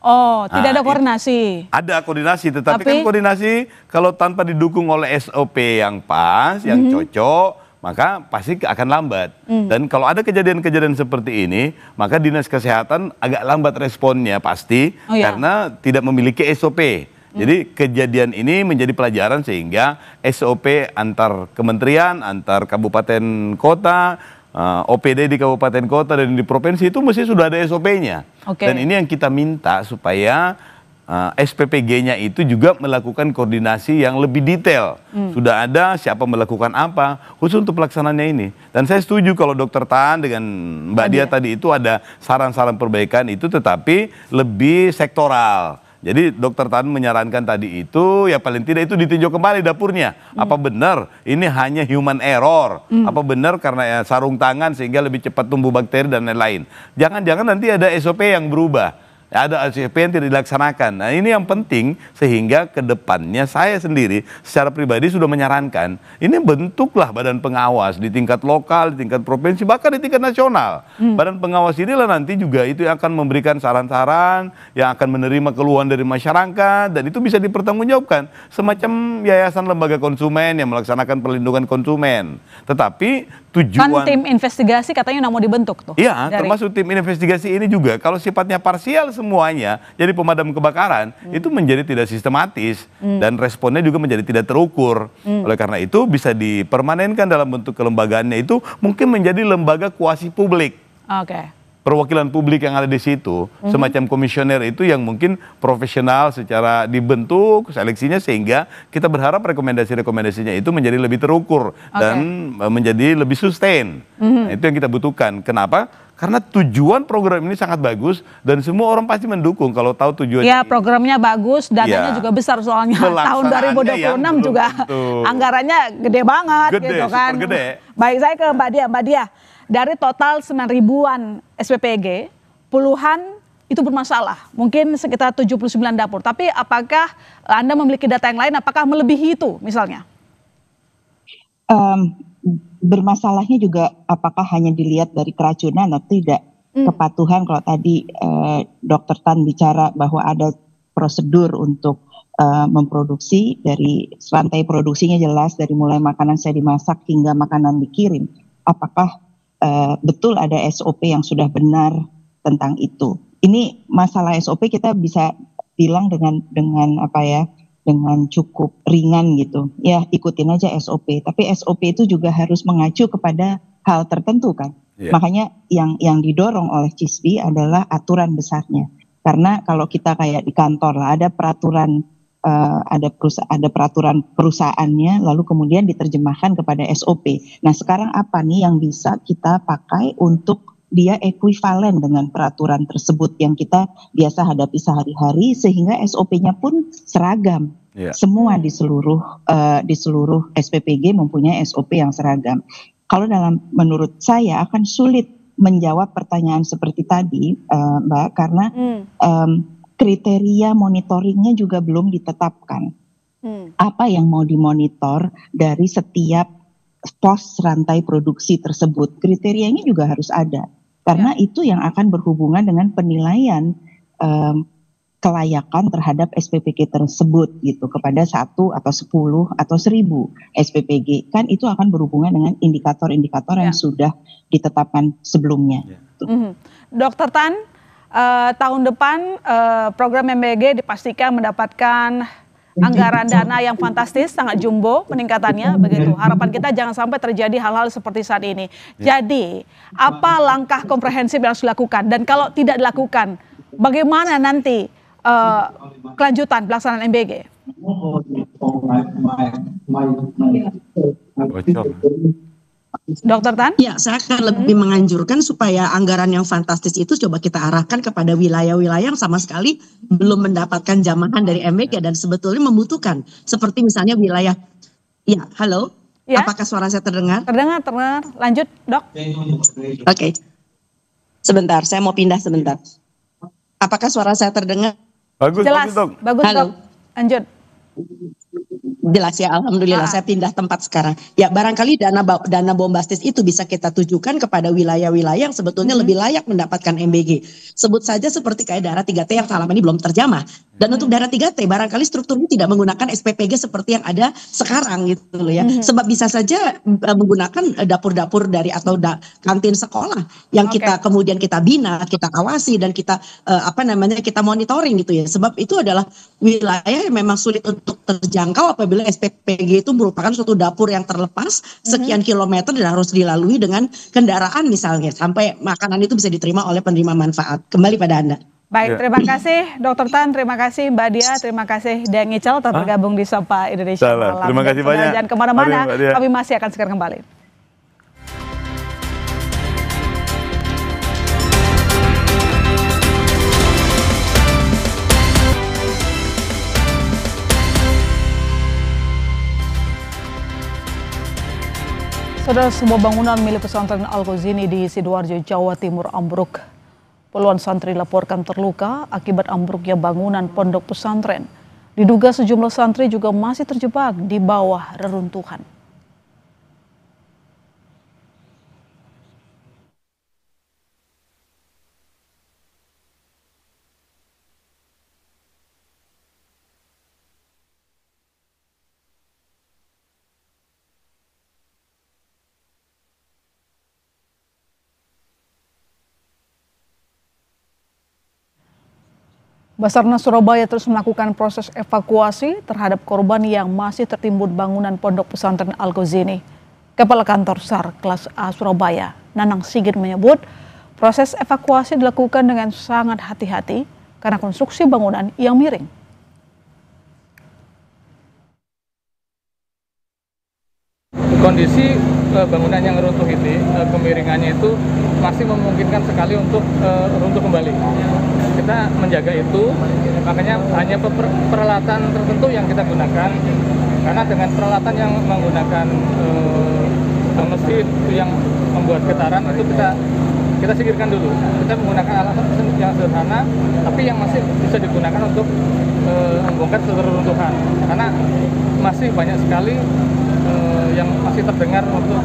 [SPEAKER 1] Oh, tidak ada koordinasi.
[SPEAKER 9] Ada koordinasi, tetapi kan koordinasi kalau tanpa didukung oleh SOP yang pas, yang cocok, maka pasti akan lambat. Dan kalau ada kejadian-kejadian seperti ini, maka dinas kesehatan agak lambat responnya pasti karena tidak memiliki SOP. Jadi kejadian ini menjadi pelajaran sehingga SOP antar kementerian, antar kabupaten kota, OPD di kabupaten kota dan di provinsi itu mesti sudah ada SOP-nya. Dan ini yang kita minta supaya SPPG-nya itu juga melakukan koordinasi yang lebih detail. Sudah ada siapa melakukan apa, khusus untuk pelaksanaannya ini. Dan saya setuju kalau Dr. Tan dengan Mbak Dia tadi itu ada saran-saran perbaikan itu, tetapi lebih sektoral. Jadi Dr. Tan menyarankan tadi itu, ya paling tidak itu ditinjau kembali dapurnya. Apa benar ini hanya human error? Apa benar karena ya, sarung tangan sehingga lebih cepat tumbuh bakteri dan lain-lain? Jangan-jangan nanti ada SOP yang berubah. Ada SOP yang tidak dilaksanakan. Nah ini yang penting, sehingga ke depannya saya sendiri secara pribadi sudah menyarankan, ini bentuklah badan pengawas di tingkat lokal, di tingkat provinsi, bahkan di tingkat nasional. Badan pengawas inilah nanti juga itu yang akan memberikan saran-saran, yang akan menerima keluhan dari masyarakat, dan itu bisa dipertanggungjawabkan. Semacam yayasan lembaga konsumen yang melaksanakan perlindungan konsumen. Tetapi tujuan...
[SPEAKER 1] Kan tim investigasi katanya mau dibentuk tuh.
[SPEAKER 9] Iya, termasuk tim investigasi ini juga, kalau sifatnya parsial semuanya, jadi pemadam kebakaran, itu menjadi tidak sistematis, dan responnya juga menjadi tidak terukur. Oleh karena itu bisa dipermanenkan dalam bentuk kelembagaannya itu mungkin menjadi lembaga kuasi publik. Perwakilan publik yang ada di situ, semacam komisioner itu yang mungkin profesional secara dibentuk seleksinya, sehingga kita berharap rekomendasi-rekomendasinya itu menjadi lebih terukur dan menjadi lebih sustain. Nah, itu yang kita butuhkan. Kenapa? Karena tujuan program ini sangat bagus dan semua orang pasti mendukung kalau tahu tujuannya.
[SPEAKER 1] Ya, programnya bagus, dananya juga besar soalnya. Tahun 2026 juga anggarannya gede banget gitu kan.
[SPEAKER 9] Gede.
[SPEAKER 1] Baik, saya ke Mbak Dia. Mbak Dia, dari total 9.000-an SPPG, puluhan itu bermasalah. Mungkin sekitar 79 dapur. Tapi apakah Anda memiliki data yang lain, apakah melebihi itu misalnya?
[SPEAKER 10] Bermasalahnya juga apakah hanya dilihat dari keracunan atau tidak. Kepatuhan, kalau tadi Dr. Tan bicara bahwa ada prosedur untuk memproduksi, dari rantai produksinya jelas, dari mulai makanan saya dimasak hingga makanan dikirim. Apakah betul ada SOP yang sudah benar tentang itu? Ini masalah SOP kita bisa bilang dengan apa ya, dengan cukup ringan gitu. Ya, ikutin aja SOP. Tapi SOP itu juga harus mengacu kepada hal tertentu kan. Makanya yang didorong oleh CISBI adalah aturan besarnya. Karena kalau kita kayak di kantor lah, ada peraturan ada peraturan perusahaannya, lalu kemudian diterjemahkan kepada SOP. Nah, sekarang apa nih yang bisa kita pakai untuk dia ekuivalen dengan peraturan tersebut yang kita biasa hadapi sehari-hari, sehingga SOP-nya pun seragam. Semua di seluruh SPPG mempunyai SOP yang seragam. Kalau menurut saya akan sulit menjawab pertanyaan seperti tadi, Mbak, karena kriteria monitoringnya juga belum ditetapkan. Apa yang mau dimonitor dari setiap pos rantai produksi tersebut? Kriterianya juga harus ada. Karena itu yang akan berhubungan dengan penilaian kelayakan terhadap SPPG tersebut gitu, kepada 1 atau 10 atau 1000 SPPG. Kan itu akan berhubungan dengan indikator-indikator yang sudah ditetapkan sebelumnya.
[SPEAKER 1] Dr. Tan, tahun depan program MBG dipastikan mendapatkan anggaran dana yang fantastis, sangat jumbo peningkatannya begitu. Harapan kita jangan sampai terjadi hal-hal seperti saat ini. Jadi, apa langkah komprehensif yang harus dilakukan? Dan kalau tidak dilakukan, bagaimana nanti kelanjutan pelaksanaan MBG? Dr. Tan?
[SPEAKER 8] Ya, saya akan lebih menganjurkan supaya anggaran yang fantastis itu coba kita arahkan kepada wilayah-wilayah yang sama sekali belum mendapatkan jamahan dari MBG dan sebetulnya membutuhkan. Seperti misalnya wilayah, ya halo, apakah suara saya terdengar?
[SPEAKER 1] Terdengar. Lanjut, Dok.
[SPEAKER 8] Oke. Sebentar, saya mau pindah sebentar. Apakah suara saya terdengar?
[SPEAKER 9] Bagus,
[SPEAKER 1] jelas,
[SPEAKER 9] Dok.
[SPEAKER 1] Bagus,
[SPEAKER 8] halo.
[SPEAKER 1] Dok. Lanjut.
[SPEAKER 8] Jelas ya, alhamdulillah saya pindah tempat sekarang. Ya, barangkali dana bombastis itu bisa kita tujukan kepada wilayah-wilayah yang sebetulnya lebih layak mendapatkan MBG. Sebut saja seperti kayak daerah 3T yang selama ini belum terjamah. Dan untuk daerah 3T barangkali strukturnya tidak menggunakan SPPG seperti yang ada sekarang gitu loh ya. Sebab bisa saja menggunakan dapur-dapur dari atau kantin sekolah yang kita kemudian kita bina, kita awasi dan kita kita monitoring gitu ya. Sebab itu adalah wilayah yang memang sulit untuk terjangkau apabila SPPG itu merupakan suatu dapur yang terlepas sekian kilometer dan harus dilalui dengan kendaraan misalnya sampai makanan itu bisa diterima oleh penerima manfaat. Kembali pada Anda.
[SPEAKER 1] Baik,
[SPEAKER 9] Ya.
[SPEAKER 1] terima kasih Dr. Tan, terima kasih Mbak Dia, terima kasih Deng Ical telah bergabung di Sapa Indonesia
[SPEAKER 9] Salah.
[SPEAKER 1] Malam.
[SPEAKER 9] Terima
[SPEAKER 1] Dan
[SPEAKER 9] kasih
[SPEAKER 1] saudara
[SPEAKER 9] banyak.
[SPEAKER 1] jangan kemana-mana,
[SPEAKER 9] Mari, Mbak Dia.
[SPEAKER 1] kami masih akan segera kembali. Saudara, sebuah bangunan milik pesantren Al-Ghazini di Sidoarjo, Jawa Timur ambruk. Puluhan santri laporkan terluka akibat ambruknya bangunan pondok pesantren. Diduga sejumlah santri juga masih terjebak di bawah reruntuhan. Basarnas Surabaya terus melakukan proses evakuasi terhadap korban yang masih tertimbun bangunan pondok pesantren Al-Ghazini. Kepala Kantor SAR Kelas A Surabaya, Nanang Sigit menyebut proses evakuasi dilakukan dengan sangat hati-hati karena konstruksi bangunan yang miring.
[SPEAKER 11] Kondisi bangunan yang runtuh ini, kemiringannya itu masih memungkinkan sekali untuk runtuh kembali. Kita menjaga itu, makanya hanya peralatan tertentu yang kita gunakan, karena dengan peralatan yang menggunakan mesin itu yang membuat getaran itu kita singkirkan dulu. Kita menggunakan alat yang sederhana, tapi yang masih bisa digunakan untuk membongkar reruntuhan, karena masih banyak sekali yang masih terdengar untuk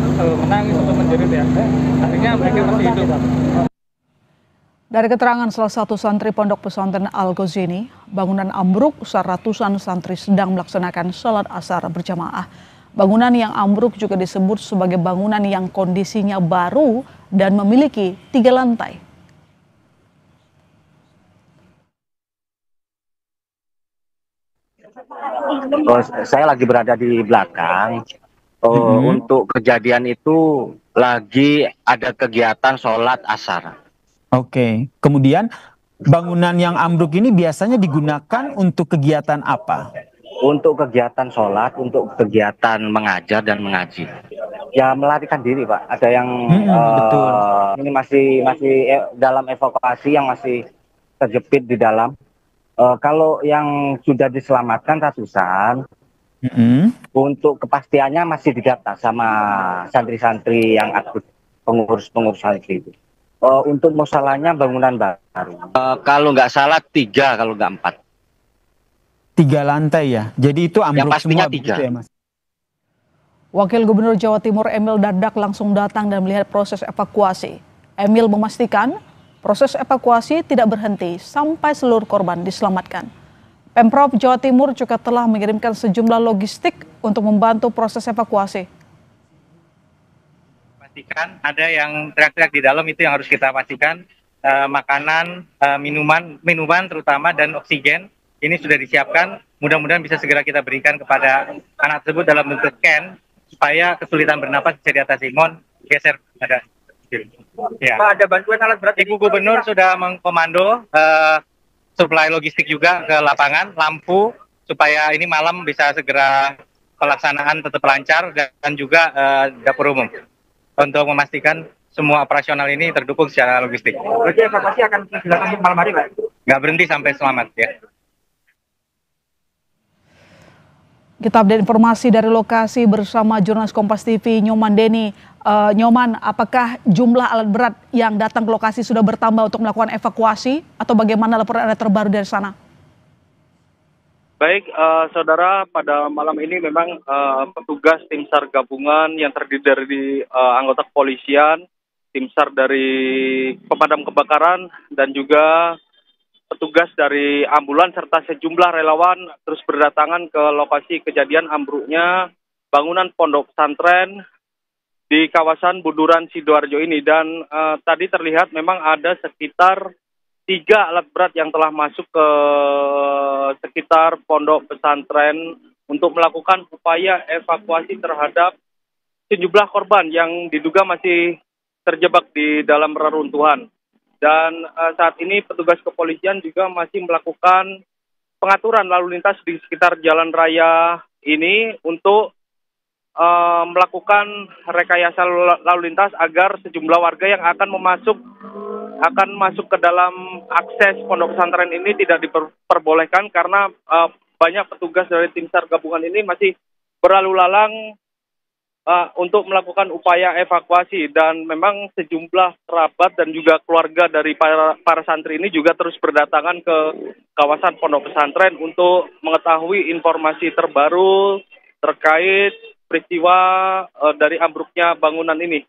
[SPEAKER 11] menangis atau menjerit ya. Artinya mereka masih hidup.
[SPEAKER 1] Dari keterangan salah satu santri pondok pesantren Al-Ghazini, bangunan ambruk saat ratusan santri sedang melaksanakan sholat asar berjamaah. Bangunan yang ambruk juga disebut sebagai bangunan yang kondisinya baru dan memiliki 3 lantai.
[SPEAKER 4] Saya lagi berada di belakang. Untuk kejadian itu lagi ada kegiatan sholat asar.
[SPEAKER 2] Oke. Kemudian bangunan yang ambruk ini biasanya digunakan untuk kegiatan apa?
[SPEAKER 4] Untuk kegiatan sholat, untuk kegiatan mengajar dan mengaji. Ya melarikan diri, Pak. Ada yang
[SPEAKER 2] betul.
[SPEAKER 4] Ini masih dalam evakuasi yang masih terjepit di dalam. Kalau yang sudah diselamatkan ratusan, untuk kepastiannya masih didata sama santri-santri yang aktif, pengurus santri itu. Untuk masalahnya bangunan baru. Kalau nggak salah 3, kalau nggak 4.
[SPEAKER 2] 3 lantai ya. Jadi itu ambruk
[SPEAKER 4] Yang pastinya
[SPEAKER 2] semua
[SPEAKER 4] 3.
[SPEAKER 2] begitu ya, Mas?
[SPEAKER 1] Wakil Gubernur Jawa Timur Emil Dardak langsung datang dan melihat proses evakuasi. Emil memastikan proses evakuasi tidak berhenti sampai seluruh korban diselamatkan. Pemprov Jawa Timur juga telah mengirimkan sejumlah logistik untuk membantu proses evakuasi.
[SPEAKER 12] Pastikan ada yang teriak-teriak di dalam, itu yang harus kita pastikan. Makanan, minuman terutama, dan oksigen ini sudah disiapkan. Mudah-mudahan bisa segera kita berikan kepada anak tersebut dalam bentuk can, supaya kesulitan bernapas bisa diatasi. Mohon geser ada. Ya.
[SPEAKER 3] Pak, ada bantuan alat berat?
[SPEAKER 12] Ibu Gubernur sudah mengkomando suplai logistik juga ke lapangan, lampu, supaya ini malam bisa segera pelaksanaan tetap lancar, dan juga dapur umum untuk memastikan semua operasional ini terdukung secara logistik.
[SPEAKER 3] Berarti evakuasi akan dilakukan malam hari, Pak?
[SPEAKER 12] Nggak berhenti sampai selamat ya.
[SPEAKER 1] Kita update informasi dari lokasi bersama jurnalis Kompas TV Nyoman Deni. Nyoman, apakah jumlah alat berat yang datang ke lokasi sudah bertambah untuk melakukan evakuasi atau bagaimana laporan Anda terbaru dari sana?
[SPEAKER 5] Baik, saudara, pada malam ini memang petugas tim SAR gabungan yang terdiri dari anggota kepolisian, tim SAR dari pemadam kebakaran, dan juga petugas dari ambulan serta sejumlah relawan terus berdatangan ke lokasi kejadian ambruknya bangunan pondok pesantren di kawasan Buduran Sidoarjo ini. Dan tadi terlihat memang ada sekitar 3 alat berat yang telah masuk ke sekitar pondok pesantren untuk melakukan upaya evakuasi terhadap sejumlah korban yang diduga masih terjebak di dalam reruntuhan. Dan saat ini petugas kepolisian juga masih melakukan pengaturan lalu lintas di sekitar jalan raya ini untuk melakukan rekayasa lalu lintas agar sejumlah warga yang akan masuk ke dalam akses pondok pesantren ini tidak diperbolehkan karena banyak petugas dari tim SAR gabungan ini masih berlalu lalang untuk melakukan upaya evakuasi, dan memang sejumlah kerabat dan juga keluarga dari para santri ini juga terus berdatangan ke kawasan pondok pesantren untuk mengetahui informasi terbaru terkait peristiwa dari ambruknya bangunan ini.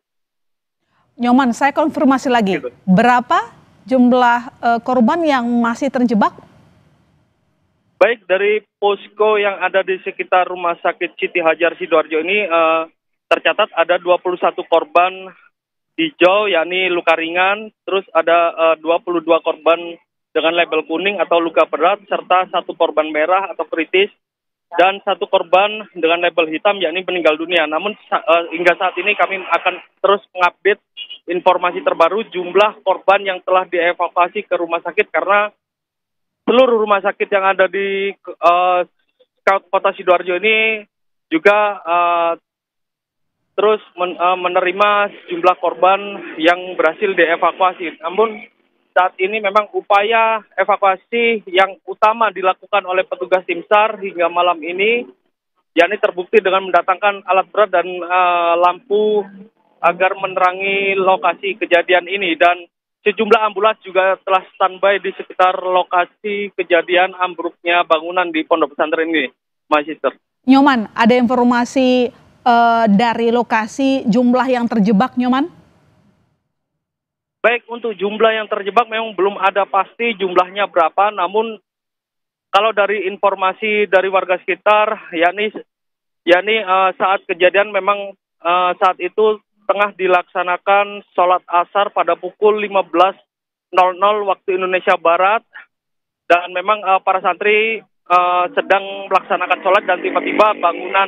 [SPEAKER 1] Nyoman, saya konfirmasi lagi, berapa jumlah korban yang masih terjebak?
[SPEAKER 5] Baik, dari posko yang ada di sekitar Rumah Sakit Siti Hajar Sidoarjo ini tercatat ada 21 korban hijau, yakni luka ringan, terus ada 22 korban dengan label kuning atau luka berat, serta 1 korban merah atau kritis, dan 1 korban dengan label hitam, yakni meninggal dunia. Namun hingga saat ini kami akan terus mengupdate informasi terbaru jumlah korban yang telah dievakuasi ke rumah sakit, karena seluruh rumah sakit yang ada di Kota Sidoarjo ini juga terus menerima sejumlah korban yang berhasil dievakuasi. Namun saat ini memang upaya evakuasi yang utama dilakukan oleh petugas tim SAR hingga malam ini, yakni terbukti dengan mendatangkan alat berat dan lampu agar menerangi lokasi kejadian ini, dan sejumlah ambulans juga telah standby di sekitar lokasi kejadian ambruknya bangunan di pondok pesantren ini, Magister.
[SPEAKER 1] Nyoman, ada informasi dari lokasi jumlah yang terjebak, Nyoman?
[SPEAKER 5] Baik, untuk jumlah yang terjebak memang belum ada pasti jumlahnya berapa, namun kalau dari informasi dari warga sekitar, yakni saat kejadian memang saat itu tengah dilaksanakan sholat asar pada pukul 15.00 waktu Indonesia Barat, dan memang para santri sedang melaksanakan sholat dan tiba-tiba bangunan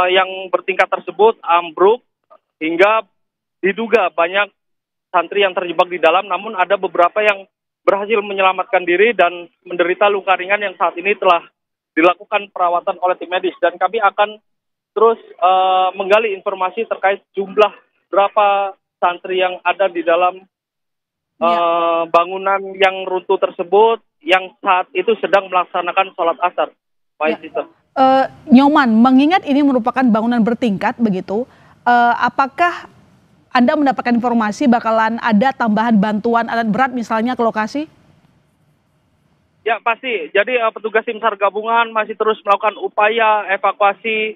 [SPEAKER 5] yang bertingkat tersebut ambruk hingga diduga banyak santri yang terjebak di dalam, namun ada beberapa yang berhasil menyelamatkan diri dan menderita luka ringan yang saat ini telah dilakukan perawatan oleh tim medis, dan kami akan terus menggali informasi terkait jumlah berapa santri yang ada di dalam bangunan yang runtuh tersebut yang saat itu sedang melaksanakan sholat asar.
[SPEAKER 1] Nyoman, mengingat ini merupakan bangunan bertingkat begitu, apakah Anda mendapatkan informasi bakalan ada tambahan bantuan alat berat misalnya ke lokasi?
[SPEAKER 5] Ya pasti, jadi petugas tim SAR gabungan masih terus melakukan upaya evakuasi,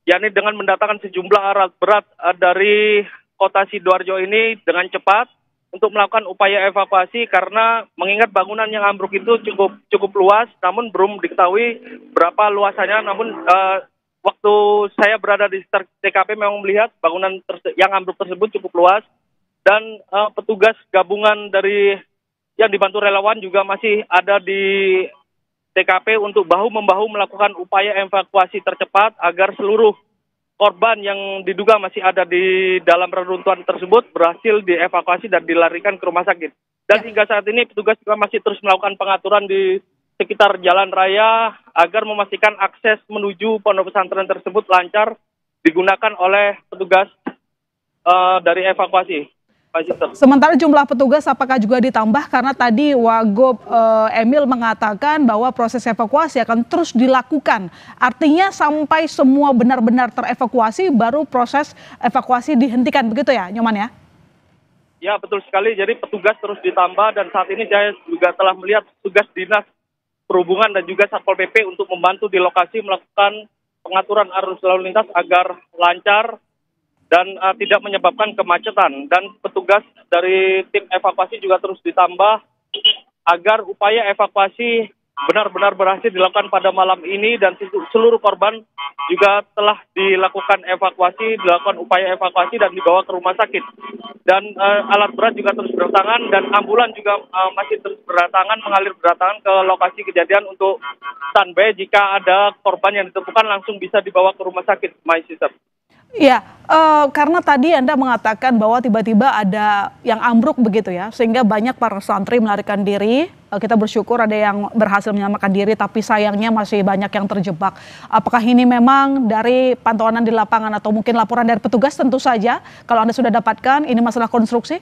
[SPEAKER 5] yakni dengan mendatangkan sejumlah alat berat dari Kota Sidoarjo ini dengan cepat untuk melakukan upaya evakuasi, karena mengingat bangunan yang ambruk itu cukup luas, namun belum diketahui berapa luasannya. Namun waktu saya berada di sekitar TKP memang melihat bangunan yang ambruk tersebut cukup luas, dan petugas gabungan dari yang dibantu relawan juga masih ada di TKP untuk bahu-membahu melakukan upaya evakuasi tercepat agar seluruh korban yang diduga masih ada di dalam reruntuhan tersebut berhasil dievakuasi dan dilarikan ke rumah sakit. Dan hingga saat ini petugas juga masih terus melakukan pengaturan di sekitar jalan raya agar memastikan akses menuju pondok pesantren tersebut lancar digunakan oleh petugas dari evakuasi.
[SPEAKER 1] Sementara jumlah petugas apakah juga ditambah, karena tadi Wagub Emil mengatakan bahwa proses evakuasi akan terus dilakukan. Artinya sampai semua benar-benar terevakuasi baru proses evakuasi dihentikan, begitu ya Nyoman ya?
[SPEAKER 5] Ya betul sekali, jadi petugas terus ditambah, dan saat ini saya juga telah melihat petugas dinas perhubungan dan juga Satpol PP untuk membantu di lokasi melakukan pengaturan arus lalu lintas agar lancar dan tidak menyebabkan kemacetan. Dan petugas dari tim evakuasi juga terus ditambah agar upaya evakuasi benar-benar berhasil dilakukan pada malam ini, dan seluruh korban juga telah dilakukan upaya evakuasi dan dibawa ke rumah sakit. Dan alat berat juga terus berdatangan, dan ambulan juga masih terus mengalir berdatangan ke lokasi kejadian untuk standby jika ada korban yang ditemukan langsung bisa dibawa ke rumah sakit, My Sister.
[SPEAKER 1] Ya, karena tadi Anda mengatakan bahwa tiba-tiba ada yang ambruk begitu ya, sehingga banyak para santri melarikan diri. Kita bersyukur ada yang berhasil menyelamatkan diri, tapi sayangnya masih banyak yang terjebak. Apakah ini memang dari pantauan di lapangan atau mungkin laporan dari petugas? Tentu saja, kalau Anda sudah dapatkan, ini masalah konstruksi?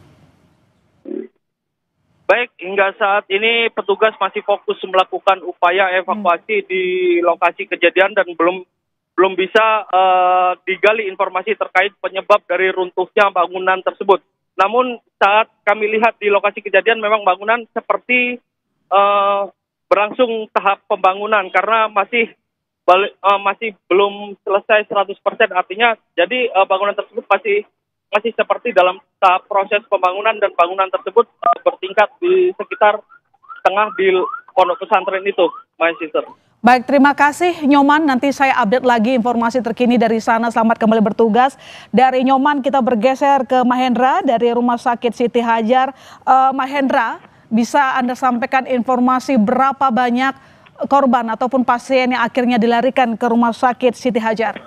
[SPEAKER 5] Baik, hingga saat ini petugas masih fokus melakukan upaya evakuasi di lokasi kejadian dan belum bisa digali informasi terkait penyebab dari runtuhnya bangunan tersebut. Namun saat kami lihat di lokasi kejadian memang bangunan seperti berlangsung tahap pembangunan karena masih belum selesai 100%, artinya jadi bangunan tersebut masih seperti dalam tahap proses pembangunan dan bangunan tersebut bertingkat di sekitar tengah di pondok pesantren itu, my sister.
[SPEAKER 1] Baik, terima kasih Nyoman. Nanti saya update lagi informasi terkini dari sana. Selamat kembali bertugas. Dari Nyoman kita bergeser ke Mahendra dari Rumah Sakit Siti Hajar. Mahendra, bisa Anda sampaikan informasi berapa banyak korban ataupun pasien yang akhirnya dilarikan ke Rumah Sakit Siti Hajar?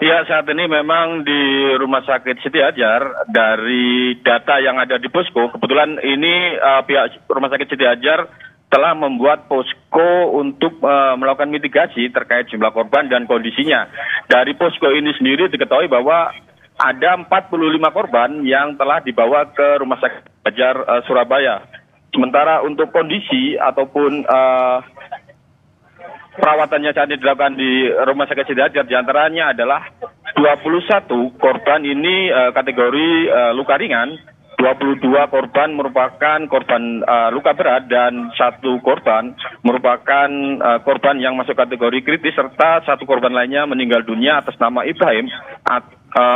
[SPEAKER 13] Ya, saat ini memang di Rumah Sakit Siti Hajar, dari data yang ada di posko, kebetulan ini pihak Rumah Sakit Siti Hajar telah membuat posko untuk melakukan mitigasi terkait jumlah korban dan kondisinya. Dari posko ini sendiri diketahui bahwa ada 45 korban yang telah dibawa ke Rumah Sakit Hajar Surabaya. Sementara untuk kondisi ataupun perawatannya saat ini dilakukan di Rumah Sakit Siti Hajar, diantaranya adalah 21 korban ini kategori luka ringan, 22 korban merupakan korban luka berat, dan 1 korban merupakan korban yang masuk kategori kritis, serta 1 korban lainnya meninggal dunia atas nama Ibrahim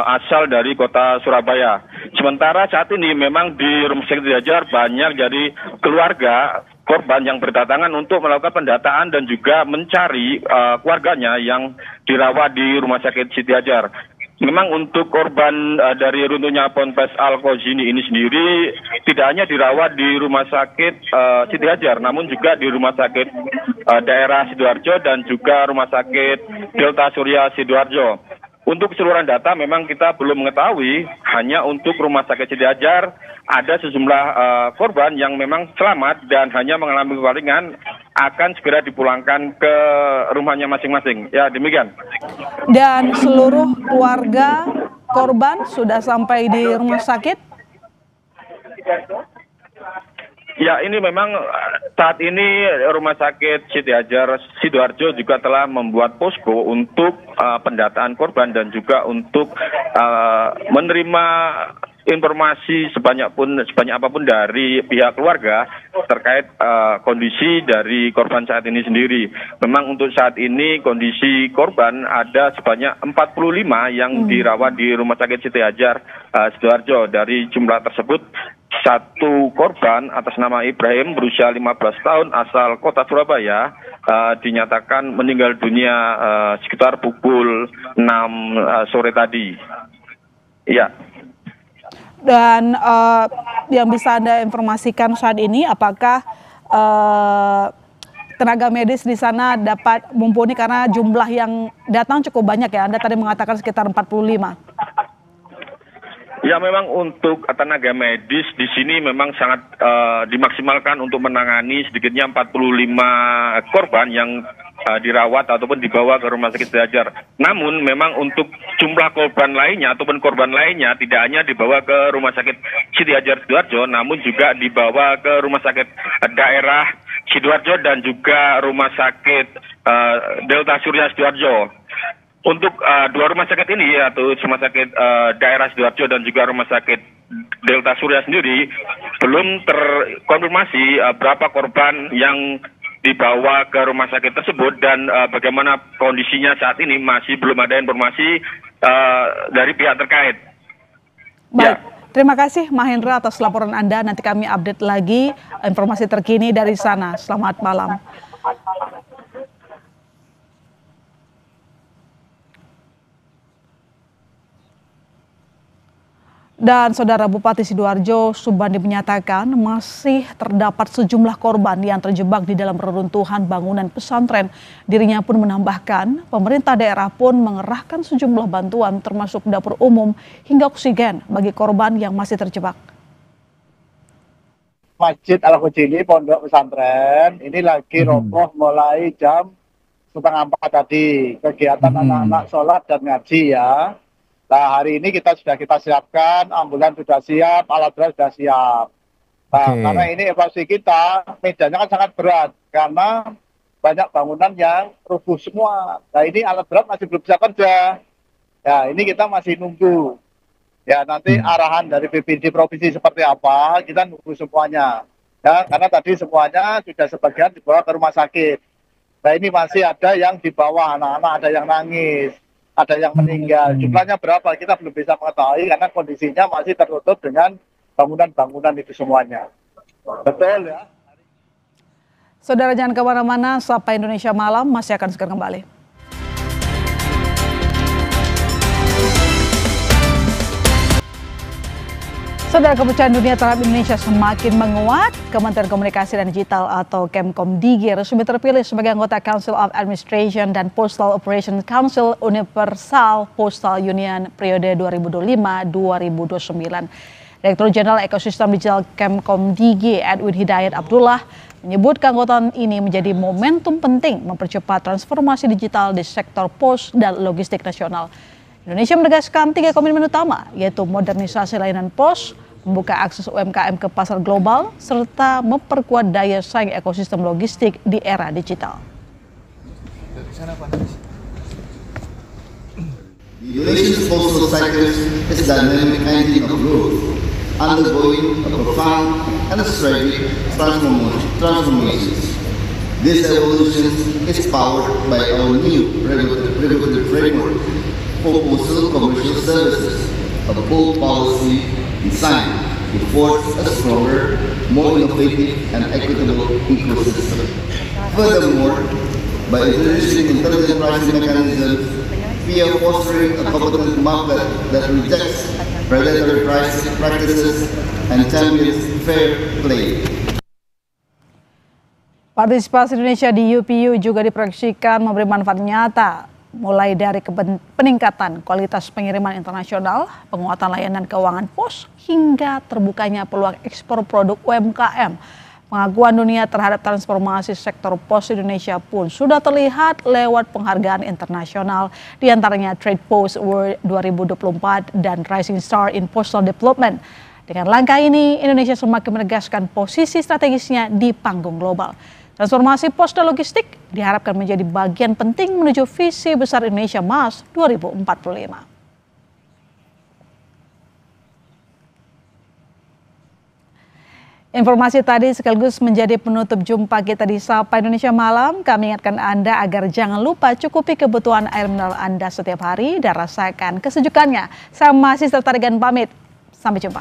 [SPEAKER 13] asal dari kota Surabaya. Sementara saat ini memang di Rumah Sakit Siti Hajar banyak dari keluarga korban yang berdatangan untuk melakukan pendataan dan juga mencari keluarganya yang dirawat di Rumah Sakit Siti Hajar. Memang untuk korban dari runtuhnya Ponpes Al-Kozini ini sendiri tidak hanya dirawat di Rumah Sakit Siti Hajar, namun juga di Rumah Sakit daerah Sidoarjo dan juga Rumah Sakit Delta Surya Sidoarjo. Untuk keseluruhan data memang kita belum mengetahui, hanya untuk Rumah Sakit Siti Hajar ada sejumlah korban yang memang selamat dan hanya mengalami luka ringan, akan segera dipulangkan ke rumahnya masing-masing. Ya, demikian.
[SPEAKER 1] Dan seluruh keluarga korban sudah sampai di rumah sakit?
[SPEAKER 13] Ya, ini memang saat ini Rumah Sakit Siti Hajar Sidoarjo juga telah membuat posko untuk pendataan korban dan juga untuk menerima informasi sebanyak apapun dari pihak keluarga terkait kondisi dari korban saat ini sendiri. Memang untuk saat ini kondisi korban ada sebanyak 45 yang dirawat di Rumah Sakit Siti Hajar Sidoarjo. Dari jumlah tersebut, 1 korban atas nama Ibrahim berusia 15 tahun asal kota Surabaya dinyatakan meninggal dunia sekitar pukul 6 sore tadi. Iya.
[SPEAKER 1] Dan yang bisa Anda informasikan saat ini, apakah tenaga medis di sana dapat mumpuni karena jumlah yang datang cukup banyak ya? Anda tadi mengatakan sekitar 45.
[SPEAKER 13] Ya, memang untuk tenaga medis di sini memang sangat dimaksimalkan untuk menangani sedikitnya 45 korban yang dirawat ataupun dibawa ke Rumah Sakit Siti Hajar. Namun memang untuk jumlah korban lainnya ataupun korban lainnya tidak hanya dibawa ke Rumah Sakit Siti Hajar Sidoarjo, namun juga dibawa ke Rumah Sakit daerah Sidoarjo dan juga Rumah Sakit Delta Surya Sidoarjo. Untuk 2 rumah sakit ini, yaitu Rumah Sakit daerah Sidoarjo dan juga Rumah Sakit Delta Surya sendiri, belum terkonfirmasi berapa korban yang dibawa ke rumah sakit tersebut dan bagaimana kondisinya saat ini masih belum ada informasi dari pihak terkait.
[SPEAKER 1] Baik, terima kasih Mahendra atas laporan Anda. Nanti kami update lagi informasi terkini dari sana. Selamat malam. Dan Saudara Bupati Sidoarjo Subandi menyatakan masih terdapat sejumlah korban yang terjebak di dalam reruntuhan bangunan pesantren. Dirinya pun menambahkan pemerintah daerah pun mengerahkan sejumlah bantuan termasuk dapur umum hingga oksigen bagi korban yang masih terjebak.
[SPEAKER 14] Masjid Al-Hujili Pondok Pesantren ini lagi roboh mulai jam 3:30 tadi. Kegiatan anak-anak sholat dan ngaji ya. Nah, hari ini kita siapkan, ambulan sudah siap, alat berat sudah siap. Nah, karena ini evakuasi kita, medannya kan sangat berat karena banyak bangunan yang rubuh semua. Nah, ini alat berat masih belum bisa kerja. Ya, ini kita masih nunggu. Ya, nanti arahan dari BPD provinsi seperti apa, kita nunggu semuanya. Ya, karena tadi semuanya sudah sebagian dibawa ke rumah sakit. Nah, ini masih ada yang di bawah, anak-anak ada yang nangis. Ada yang meninggal, jumlahnya berapa kita belum bisa mengetahui karena kondisinya masih tertutup dengan bangunan-bangunan itu semuanya. Betul ya.
[SPEAKER 1] Saudara jangan kemana-mana, Sapa Indonesia Malam masih akan segera kembali. Saudara, kepercayaan dunia terhadap Indonesia semakin menguat. Kementerian Komunikasi dan Digital atau Kemkomdigi resmi terpilih sebagai anggota Council of Administration dan Postal Operations Council Universal Postal Union periode 2025-2029. Direktur Jenderal Ekosistem Digital Kemkomdigi Edwin Hidayat Abdullah menyebut keanggotaan ini menjadi momentum penting mempercepat transformasi digital di sektor pos dan logistik nasional. Indonesia menegaskan 3 komitmen utama, yaitu modernisasi layanan pos, membuka akses UMKM ke pasar global, serta memperkuat daya saing ekosistem logistik di era digital.
[SPEAKER 15] Indonesia's postal sector is dynamic engine of growth, undergoing a profound and strategic transformations. This evolution is powered by our new regulatory framework for postal commercial services, a bold policy designed to forge a stronger, more innovative and equitable ecosystem. Furthermore, by introducing intelligent pricing mechanisms, we are fostering a competent market that rejects predatory pricing practices and champions fair play.
[SPEAKER 1] Partisipasi Indonesia di UPU juga diproyeksikan memberi manfaat nyata, mulai dari peningkatan kualitas pengiriman internasional, penguatan layanan keuangan pos, hingga terbukanya peluang ekspor produk UMKM. Pengakuan dunia terhadap transformasi sektor pos Indonesia pun sudah terlihat lewat penghargaan internasional, diantaranya Trade Post Award 2024 dan Rising Star in Postal Development. Dengan langkah ini, Indonesia semakin menegaskan posisi strategisnya di panggung global. Transformasi pos dan logistik diharapkan menjadi bagian penting menuju visi besar Indonesia Emas 2045. Informasi tadi sekaligus menjadi penutup jumpa kita di Sapa Indonesia Malam. Kami ingatkan Anda agar jangan lupa cukupi kebutuhan air mineral Anda setiap hari dan rasakan kesejukannya. Saya masih tertarik dan pamit. Sampai jumpa.